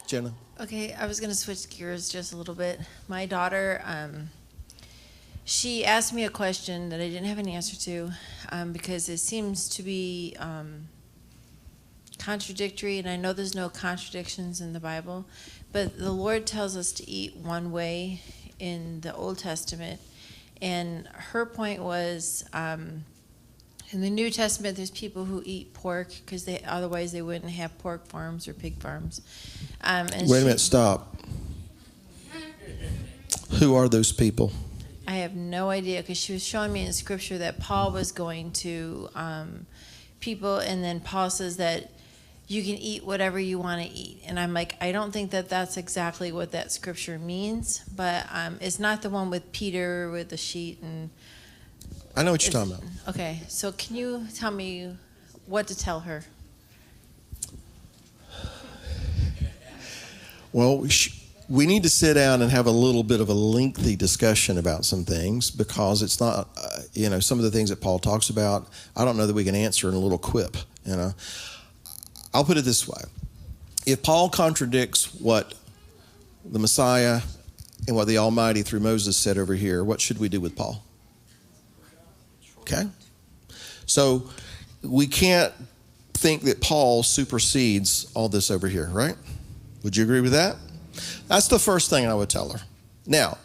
Jenna? Okay, I was going to switch gears just a little bit. My daughter, she asked me a question that I didn't have an answer to because it seems to be contradictory, and I know there's no contradictions in the Bible, but the Lord tells us to eat one way in the Old Testament, and her point was in the New Testament there's people who eat pork because otherwise they wouldn't have pork farms or pig farms. Wait a minute, stop. Who are those people? I have no idea because she was showing me in Scripture that Paul was going to people, and then Paul says that you can eat whatever you want to eat. And I'm like, I don't think that that's exactly what that Scripture means, but it's not the one with Peter with the sheet. And I know what you're talking about. Okay, so can you tell me what to tell her? Well, we need to sit down and have a little bit of a lengthy discussion about some things because it's not, some of the things that Paul talks about, I don't know that we can answer in a little quip, I'll put it this way. If Paul contradicts what the Messiah and what the Almighty through Moses said over here, what should we do with Paul? Okay? So we can't think that Paul supersedes all this over here, right? Would you agree with that? That's the first thing I would tell her. Now,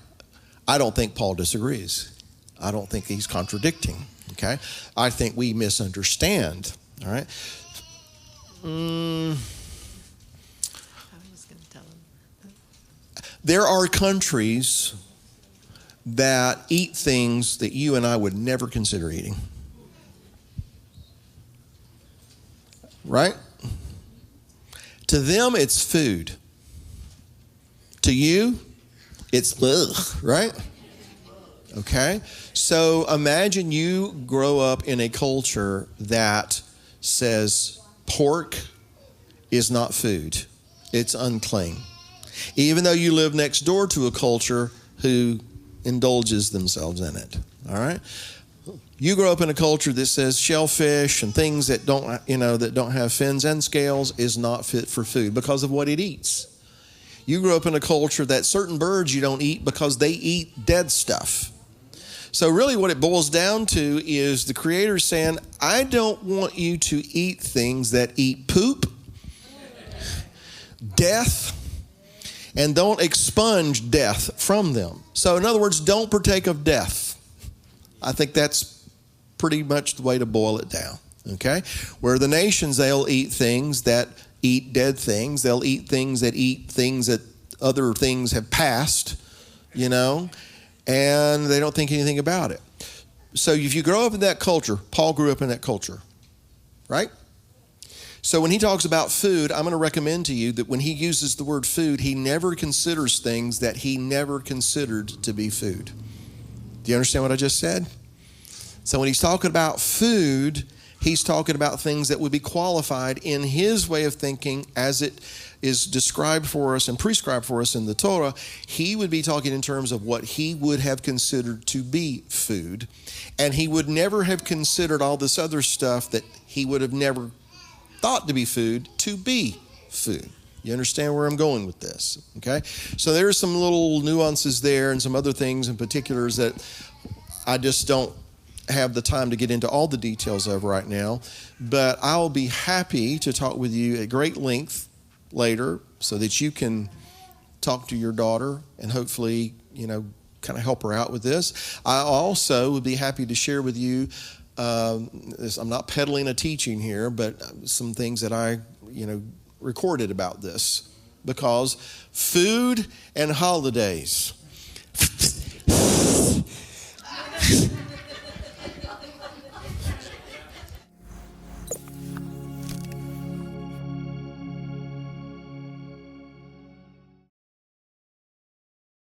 I don't think Paul disagrees. I don't think he's contradicting, okay? I think we misunderstand, all right? There are countries that eat things that you and I would never consider eating. Right? To them, it's food. To you, it's ugh, right? Okay? So imagine you grow up in a culture that says pork is not food. It's unclean. Even though you live next door to a culture who indulges themselves in it. All right? You grow up in a culture that says shellfish and things that don't have fins and scales is not fit for food because of what it eats. You grew up in a culture that certain birds you don't eat because they eat dead stuff. So really what it boils down to is the Creator saying, I don't want you to eat things that eat poop, death, and don't expunge death from them. So in other words, don't partake of death. I think that's pretty much the way to boil it down, okay? Where the nations, they'll eat things that eat dead things. They'll eat things that other things have passed, and they don't think anything about it. So if you grow up in that culture, Paul grew up in that culture, right? So when he talks about food, I'm going to recommend to you that when he uses the word food, he never considers things that he never considered to be food. Do you understand what I just said? So when he's talking about food, he's talking about things that would be qualified in his way of thinking as it is described for us and prescribed for us in the Torah. He would be talking in terms of what he would have considered to be food. And he would never have considered all this other stuff that he would have never thought to be food to be food. You understand where I'm going with this, okay? So there's some little nuances there and some other things in particulars that I just don't have the time to get into all the details of right now, but I'll be happy to talk with you at great length later so that you can talk to your daughter and hopefully, kind of help her out with this. I also would be happy to share with you, I'm not peddling a teaching here, but some things that I, recorded about this, because food and holidays,